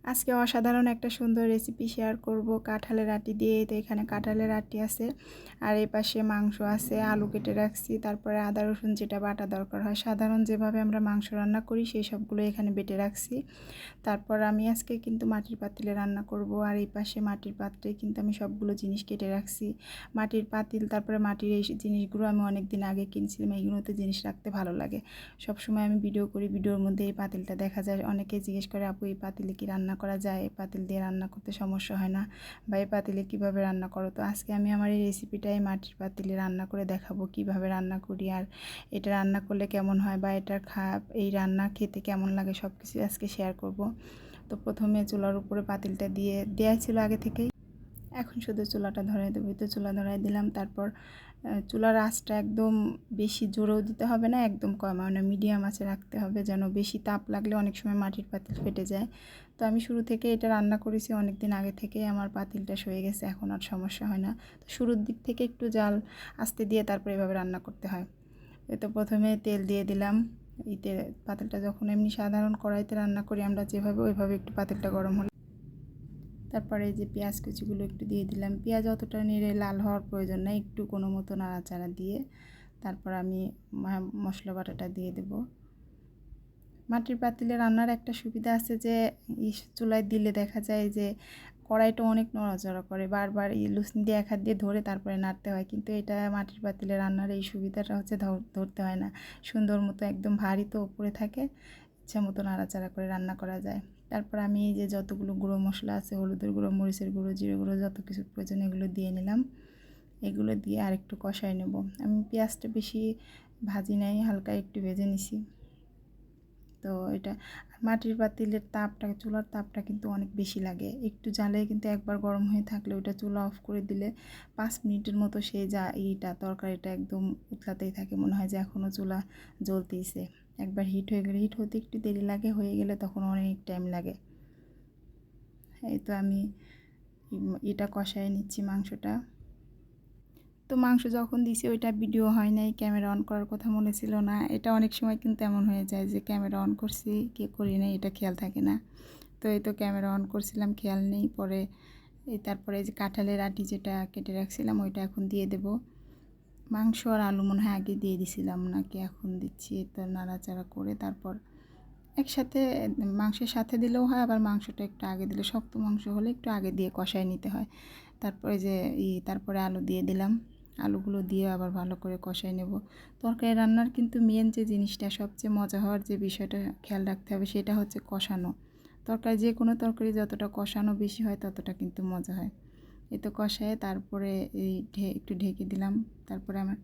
আজকে অসাধারণ একটা সুন্দর রেসিপি শেয়ার করব কাঁঠালের আটি দিয়ে। তো এখানে কাঁঠালের আটি আছে, আর এই পাশে মাংস আছে, আলু কেটে রাখছি, তারপরে আদা রসুন যেটা বাটা দরকার হয় সাধারণ যেভাবে আমরা মাংস রান্না করি সেই সবগুলো এখানে বেটে রাখছি। তারপর আমি আজকে কিন্তু মাটির পাতিলে রান্না করব, আর এই পাশে মাটির পাত্রে কিন্তু আমি সবগুলো জিনিস কেটে রাখছি। মাটির পাতিল, তারপরে মাটির এই জিনিসগুলো আমি অনেক দিন আগে কিনছিলাম, এইগুলোতে জিনিস রাখতে ভালো লাগে। সবসময় আমি ভিডিও করি, ভিডিওর মধ্যে এই পাতিলটা দেখা যায়। অনেকে জিজ্ঞেস করে, আপু এই পাতিলে কি রান্না করা যায়, এই পাতিল দিয়ে রান্না করতে সমস্যা হয় না, বা এই পাতিলে কীভাবে রান্না করো। তো আজকে আমি আমার এই রেসিপিটাই মাটির পাতিলে রান্না করে দেখাবো কিভাবে রান্না করি, আর এটা রান্না করলে কেমন হয়, বা এটার এই রান্না খেতে কেমন লাগে, সব কিছু আজকে শেয়ার করব। তো প্রথমে চুলার উপরে পাতিলটা দিয়ে দেওয়া ছিল আগে থেকেই, এখন শুধু চুলাটা ধরাই দেবো। তো চুলা ধরাই দিলাম। তারপর চুলার আঁচটা একদম বেশি জোরেও দিতে হবে না, একদম কম, মানে মিডিয়াম আঁচে রাখতে হবে, যেন বেশি তাপ লাগলে অনেক সময় মাটির পাতিল ফেটে যায়। তো আমি শুরু থেকে এটা রান্না করেছি অনেক দিন আগে থেকে, আমার পাতিলটা সয়ে গেছে, এখন আর সমস্যা হয় না। তো শুরুর দিক থেকে একটু জাল আস্তে দিয়ে তারপর এভাবে রান্না করতে হয়। তো প্রথমে তেল দিয়ে দিলাম। এই পাতিলটা যখন এমনি সাধারণ কড়াইতে রান্না করি আমরা যেভাবে, ওইভাবে একটু পাতিলটা গরম হলে তারপরে এই যে পেঁয়াজ কুচিগুলো একটু দিয়ে দিলাম। পেঁয়াজ অতটা নেড়ে লাল হওয়ার প্রয়োজন নেই, একটু কোনো মতো নাড়াচাড়া দিয়ে তারপর আমি মশলা বাটাটা দিয়ে দেব। মাটির পাতিলে রান্নার একটা সুবিধা আছে যে চুলায় দিলে দেখা যায় যে কড়াইটা অনেক নড়াচড়া করে, বারবার লুসনি দিয়ে এক হাত দিয়ে ধরে তারপরে নাড়তে হয়, কিন্তু এটা মাটির পাতিলে রান্নার এই সুবিধাটা হচ্ছে ধরতে হয় না, সুন্দর মতো একদম ভারী তো উপরে থাকে, ইচ্ছা মতো নাড়াচাড়া করে রান্না করা যায়। তারপর আমি এই যে যতগুলো গুঁড়ো মশলা আছে, হলুদের গুঁড়ো, মরিচের গুঁড়ো, জিরে গুঁড়ো, যত কিছু প্রয়োজন এগুলো দিয়ে নিলাম। এগুলো দিয়ে আরেকটু কষাই নেব। আমি পেঁয়াজটা বেশি ভাজি নাই, হালকা একটু ভেজে নিছি। তো এটা মাটির পাতিলের তাপটা, চুলার তাপটা কিন্তু অনেক বেশি লাগে, একটু জ্বালে কিন্তু একবার গরম হয়ে থাকলে ওইটা চুলা অফ করে দিলে 5 মিনিটের মতো সেই তরকারিটা একদম উতলাতেই থাকে, মনে হয় যে এখনও চুলা জ্বলতেইছে। একবার হিট হয়ে গেলে, হিট হতে একটু দেরি লাগে, হয়ে গেলে তখন অনেক টাইম লাগে। এই তো আমি এটা কষায় নিচ্ছি মাংসটা। তো মাংস যখন দিছি ওইটা ভিডিও হয় নাই, ক্যামেরা অন করার কথা মনে ছিল না। এটা অনেক সময় কিন্তু এমন হয়ে যায় যে ক্যামেরা অন করছি কে করি নাই, এটা খেয়াল থাকে না। তো এই তো ক্যামেরা অন করছিলাম, খেয়াল নেই। পরে তারপরে যে কাঁঠালের আটি যেটা কেটে রাখছিলাম ওইটা এখন দিয়ে দেব। মাংস আর আলু মনে হয় আগে দিয়ে দিছিলাম নাকি এখন দিচ্ছি। তো নাড়াচাড়া করে তারপর একসাথে মাংসের সাথে দিলেও হয়, আবার মাংসটা একটু আগে দিলে, শক্ত মাংস হলে একটু আগে দিয়ে কষায় নিতে হয়। তারপরে যে তারপরে আলু দিয়ে দিলাম, আলুগুলো দিয়ে আবার ভালো করে কষাই নেব। তরকারি রান্নার কিন্তু মেন যে জিনিসটা, সবচেয়ে মজা হওয়ার যে বিষয়টা খেয়াল রাখতে হবে সেটা হচ্ছে কষানো। তরকারি যে কোনো তরকারি যতটা কষানো বেশি হয় ততটা কিন্তু মজা হয়। এই তো কষায় তারপরে একটু ঢেকে দিলাম। তারপরে আমার